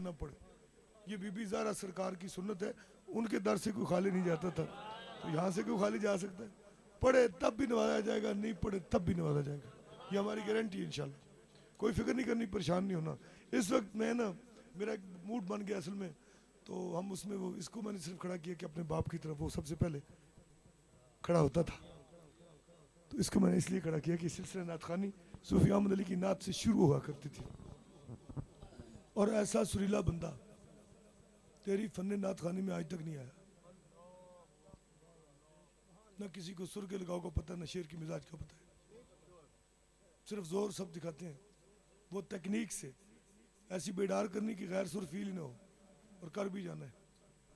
نہ پڑھے. یہ بی بی زہرا سرکار کی سنت ہے. ان کے در سے کوئی خالی نہیں جاتا تھا, تو یہاں سے کوئی خالی جا سکتا ہے؟ پڑھے تب بھی نوازا جائے گا, نہیں پڑھے تب بھی نوازا جائے گا. یہ ہماری گارنٹی ہے انشاءاللہ. کوئی فکر نہیں کرنی, پریشان نہیں ہونا. اس وقت میں نا میرا ایک موڈ بن گیا اصل میں, تو ہم اس میں وہ اس کو میں نے صرف کھڑا کیا کہ اپنے باپ کی طرف وہ سب سے پہلے کھڑا ہوتا تھا. تو اس کو میں نے اس لیے کھڑا کیا کہ سلسلہ نعت خوانی صوفی احمد علی کی نعت سے شروع ہوا کرتی تھی. اور ایسا سریلا بندہ تیری فن نعت خوانی میں آج تک نہیں آیا. نہ کسی کو سر کے لگاؤ کو پتہ, نہ شعر کی مزاج کا پتہ ہے. صرف زور سب دکھاتے ہیں. وہ تکنیک سے ایسی بیدار کرنی کہ غیر سر فیل ہی نہ ہو, اور کر بھی جانا ہے.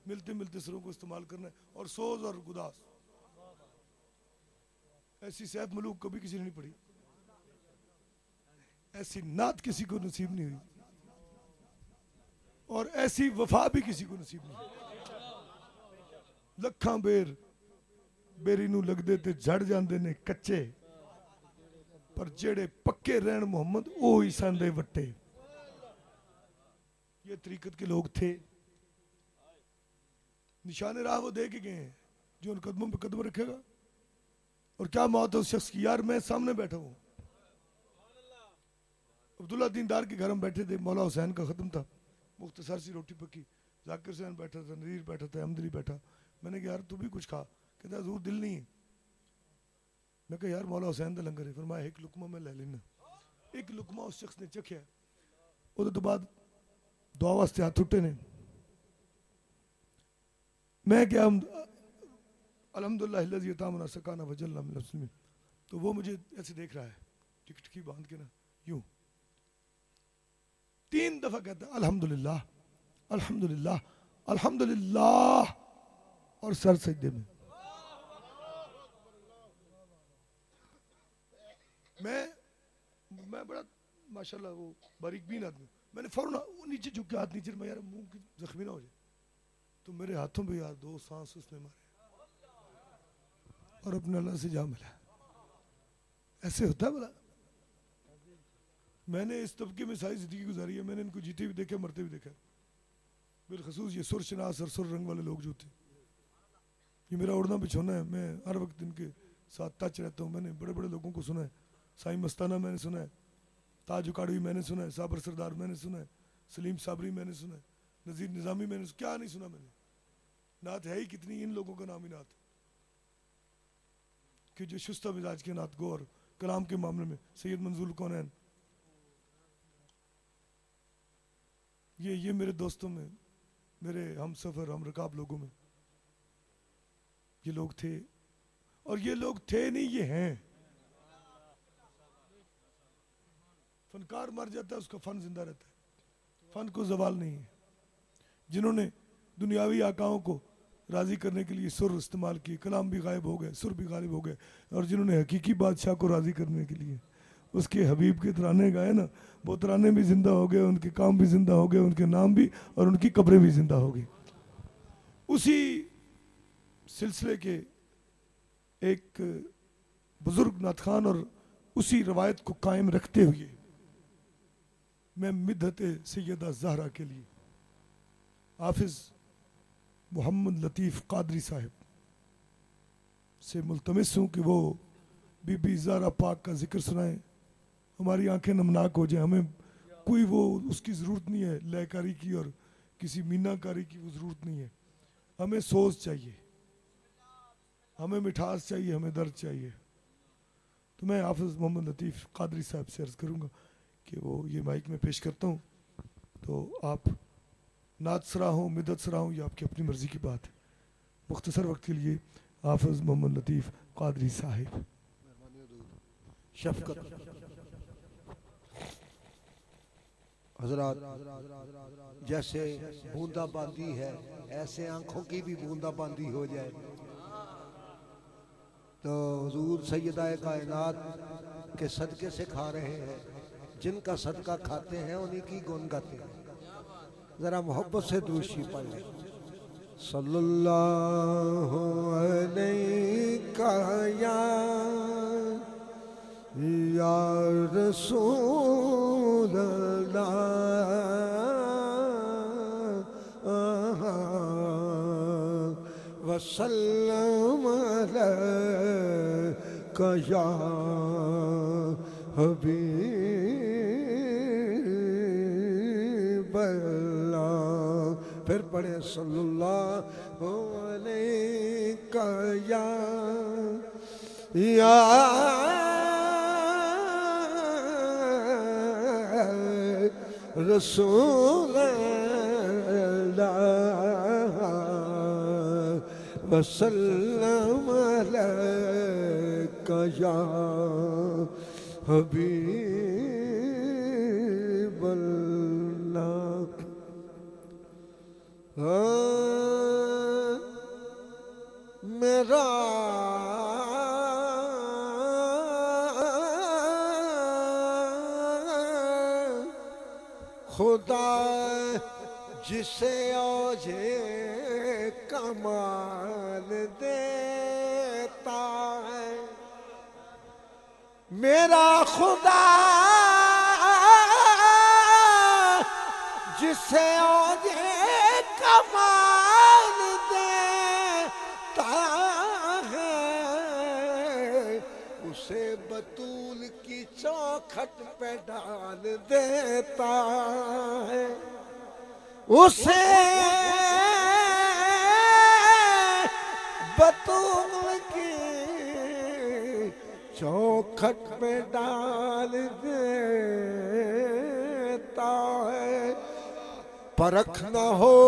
ملتے ملتے سروں کو استعمال کرنا ہے, اور سوز اور گداس. ایسی سیف ملوک کبھی کسی نے نہیں پڑھی, ایسی نعت کسی کو نصیب نہیں ہوئی, اور ایسی وفا بھی کسی کو نصیب نہیں ہوئی. لکھاں بیر بیری نو لگ دے تے جھڑ جاندے نے کچے, پر جڑے پکے رہن محمد او ہی ساندے وٹے. یہ طریقت کے لوگ تھے. نشان راہ وہ دے کے گئے ہیں جو ان قدموں پہ قدم رکھے گا. اور کیا موت ہے اس شخص کی, یار میں سامنے بیٹھا ہوں. عبداللہ دیندار کے گھر ہم بیٹھے تھے, مولا حسین کا ختم تھا, مختصر سی روٹی پکی. ذاکر حسین بیٹھا تھا, نذیر بیٹھا تھا, احمد علی بیٹھا. میں نے کہا یار تو بھی کچھ کھا. کہتا حضور دل نہیں ہے. میں کہا یار مولا حسین دا لنگر ہے. فرمایا ایک لقمہ میں لے لینا. ایک لقمہ اس شخص نے چکھیا. وہ تو بعد دعا واسطے ہاتھ اٹھے نے. میں کیا الحمدللہ الذی اطعمنا سقانا وجعلنا من المسلمین. تو وہ مجھے ایسے دیکھ رہا ہے ٹکٹ کی باندھ کے نا یوں 3 دفعہ کہتا ہے الحمدللہ الحمدللہ الحمدللہ, اور سر سجدے میں. میں بڑا ماشاءاللہ وہ باریک بین آدمی. میں نے فوراً نیچے جھک کے ہاتھ نیچے میں, یار منہ کی زخمی نہ ہو جائے. تو میرے ہاتھوں پہ یار 2 سانس اس نے مارے اور اپنے اللہ سے جا ملا. ایسے ہوتا ہے بلا. میں نے اس طبقے میں ساری زندگی گزاری ہے. میں نے ان کو جیتے بھی دیکھا, مرتے بھی دیکھا. بالخصوص یہ سر شناس اور سر رنگ والے لوگ جو تھے, یہ میرا اڑنا بچھونا ہے. میں ہر وقت ان کے ساتھ ٹچ رہتا ہوں. میں نے بڑے بڑے لوگوں کو سنا ہے. سائیں مستانہ میں نے سنا ہے, تاج اکاڑوی میں نے سنا ہے, صابر سردار میں نے سنا ہے, سلیم صابری میں نے سنا ہے, نذیر نظامی میں نے کیا نہیں سنا. میں نے نعت ہے ہی کتنی, ان لوگوں کا نام ہی نعت کہ جو شستہ مزاج کے نعت گو. اور کلام کے معاملے میں سید منظور الکونین, یہ میرے دوستوں میں, میرے ہم سفر ہم رکاب لوگوں میں یہ لوگ تھے. اور یہ لوگ تھے نہیں, یہ ہیں. فنکار مر جاتا ہے, اس کا فن زندہ رہتا ہے. فن کو زوال نہیں ہے. جنہوں نے دنیاوی آقاؤں کو راضی کرنے کے لیے سر استعمال کیے, کلام بھی غائب ہو گئے, سر بھی غالب ہو گئے. اور جنہوں نے حقیقی بادشاہ کو راضی کرنے کے لیے اس کے حبیب کے ترانے گائے نا, وہ ترانے بھی زندہ ہو گئے, ان کے کام بھی زندہ ہو گئے, ان کے نام بھی, اور ان کی قبریں بھی زندہ ہو گئی. اسی سلسلے کے ایک بزرگ نعت خوان اور اسی روایت کو قائم رکھتے ہوئے میں مدحت سیدہ زہرا کے لیے حافظ محمد لطیف قادری صاحب سے ملتمس ہوں کہ وہ بی بی زہرا پاک کا ذکر سنائیں. ہماری آنکھیں نمناک ہو جائیں. ہمیں کوئی وہ اس کی ضرورت نہیں ہے, لے کاری کی اور کسی مینا کاری کی وہ ضرورت نہیں ہے. ہمیں سوز چاہیے, ہمیں مٹھاس چاہیے, ہمیں درد چاہیے. تو میں حافظ محمد لطیف قادری صاحب سے عرض کروں گا کہ وہ یہ مائک میں پیش کرتا ہوں. تو آپ نعت سرا ہوں, مدت سرا ہوں, یہ آپ کی اپنی مرضی کی بات ہے. مختصر وقت کے لیے حافظ محمد لطیف قادری صاحب. شفقت حضرات, جیسے بوندا باندی ہے ایسے آنکھوں کی بھی بوندا باندی ہو جائے. تو حضور سیدہ کائنات کے صدقے سے کھا رہے ہیں. جن کا صدقہ کھاتے ہیں انہی کی گن گاتے ہیں. ذرا محبت سے درود شریف پڑھ لیں. صلی اللہ علیہ یا رسول اللہ وسلم علیک یا حبیب اللہ. پھر پڑھیں صلی اللہ علیہ یا رسول اللہ وسلم علیک یا حبیب اللہ. میرا خدا جسے اوجھے کمال دیتا ہے، میرا خدا جسے اوجھے کمال دیتا ہے، اسے بطول کی چوکھٹ پہ ڈال دیتا ہے، اسے بطول کی چوکھٹ پہ ڈال دیتا ہے. پرکھ نہ ہو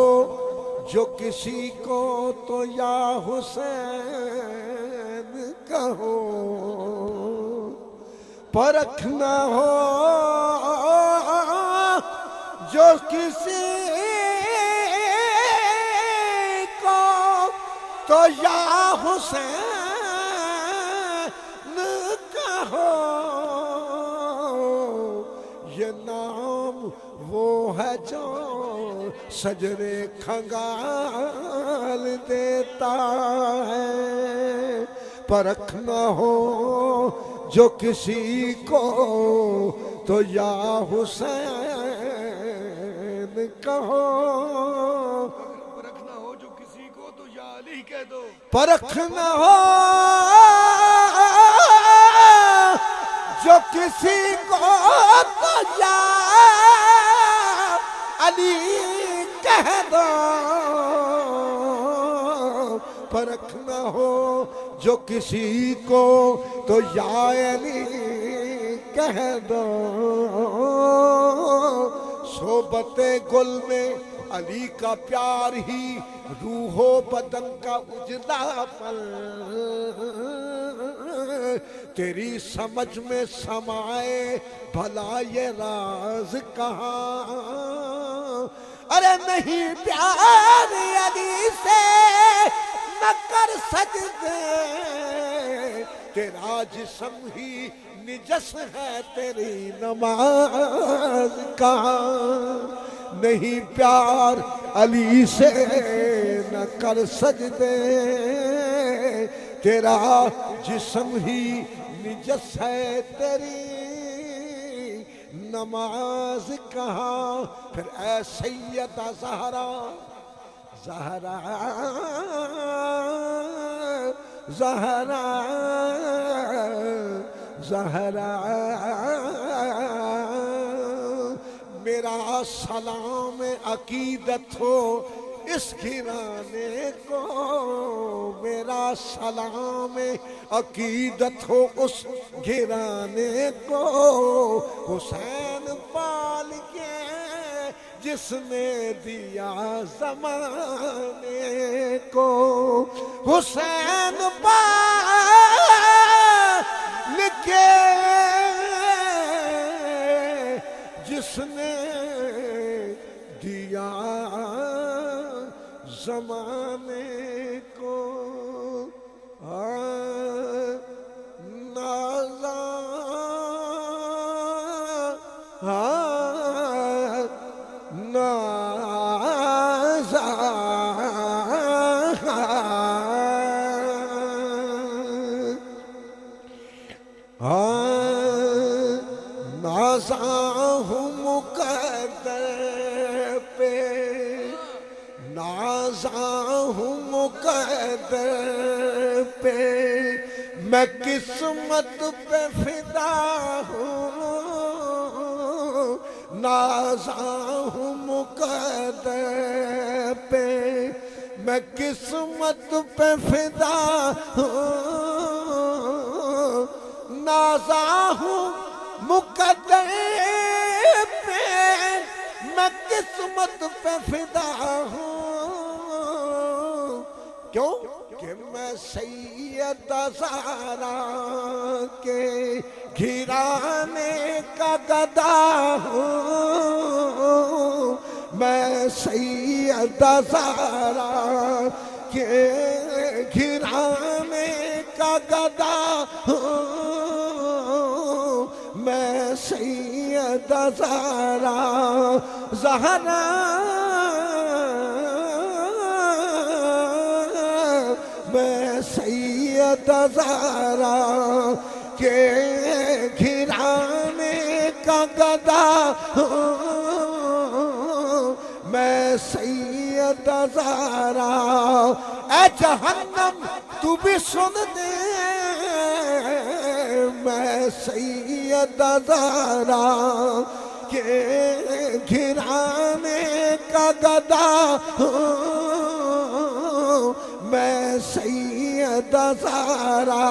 جو کسی کو تو یا حسین کہو، پرکھ نہ ہو جو کسی کو تو یا حسین کہو. یہ نام وہ ہے جو سجرے کھنگال دیتا ہے. پرکھ نہ ہو جو کسی کو تو یا حسین کہو، پرکھ نہ ہو جو کسی کو تو یا علی کہہ دو، پرکھ نہ ہو جو کسی کو تو یا علی کہہ دو، پرکھ نہ ہو جو کسی کو تو یا علی کہہ دو. صحبت گل میں علی کا پیار ہی روح و بدن کا اجلا پل، تیری سمجھ میں سمائے بھلا یہ راز کہاں. ارے نہیں پیار علی سے نہ کر سجدے، تیرا جسم ہی نجس ہے تیری نماز کہاں. نہیں پیار علی سے نہ کر سجدے، تیرا جسم ہی نجس ہے تیری نماز کہاں. پھر اے سیدہ زہرا، زہرا زہرا زہرا، میرا سلام عقیدت ہو اس گھرانے کو، میرا سلام عقیدت ہو اس گھرانے کو. حسین پال کے جس نے دیا زمانے کو، حسین پال کے جس نے دیا زمانے کو. میں قسمت پہ فدا ہوں نازاں ہوں مقدر پہ میں قسمت پہ فدا ہوں نازاں ہوں مقدر پہ میں قسمت پہ فدا ہوں کیوں کہ میں سیدہ زہرا کے گھرانے کا گدا ہوں میں سیدہ زہرا کے گھرانے کا گدا ہوں میں سیدہ زہرا میں سیدہ زہرا کے گھرانے کا گدا ہوں میں سیدہ زہرا اے جہنم تو بھی سن دے میں سیدہ زہرا کے گھرانے کا گدا ہوں میں سیدہ زہرا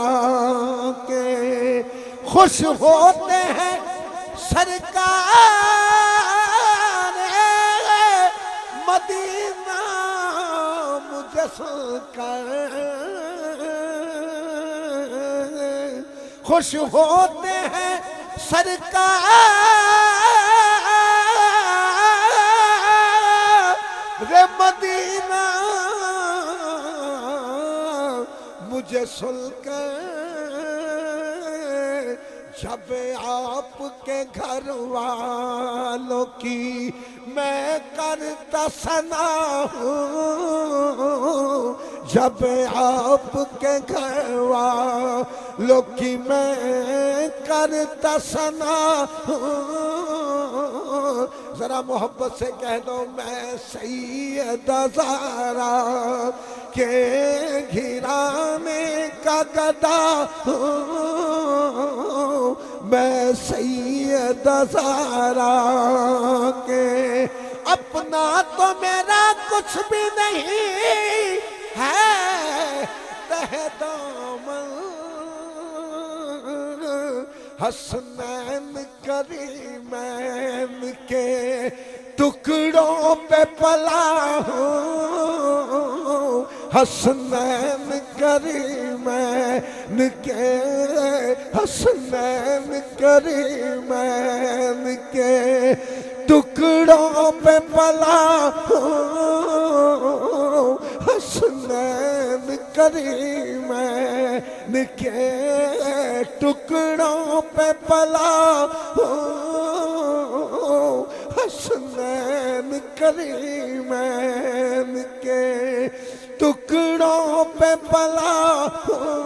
کے خوش ہوتے ہیں سرکار مدینہ مجھے سن کر خوش ہوتے ہیں سرکار مدینہ مجھے سن کر جب آپ کے گھر والوں کی میں کرتا ثنا ہوں جب آپ کے گھر والوں کی میں کرتا ثنا ہوں ذرا محبت سے کہہ دو میں سیدہ زہرا کے گھرانے کا گدا ہوں میں سیدہ زہرا کے اپنا تو میرا کچھ بھی نہیں ہے تہ دامن حسنین کریمین کے ٹکڑوں پہ پلا ہوں حسنین کریمین کے حسنین کریمین کے ٹکڑوں پہ پلا ہوں حسنین کریمین کے ٹکڑوں پہ پلا ہوں حسنین کریمین کے ٹکڑوں پہ پلا ہوں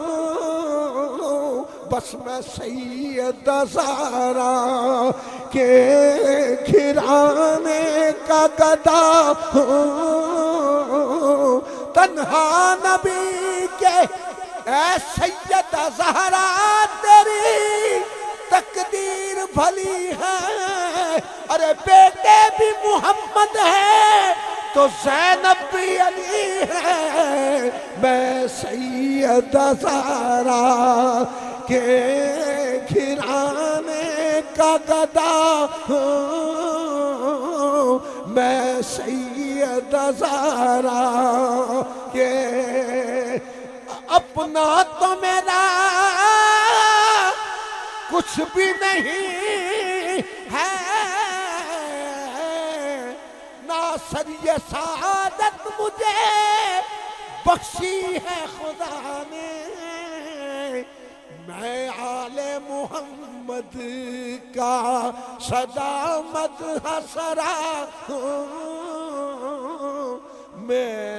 بس میں سیدہ زہرا کے گھرانے کا گدا ہوں تنہا نبی کے اے سیدہ زہرا تیری تقدیر بھلی ہے ارے بیٹے بھی محمد ہے تو زینب بھی علی ہے میں سیدہ زہرا کے گھرانے کا گدا ہوں میں سیدہ زہرا کے اپنا تو میرا کچھ بھی نہیں ہے ناصر یہ سعادت مجھے بخشی ہے خدا نے میں آل محمد کا صدامت حسرا ہوں میں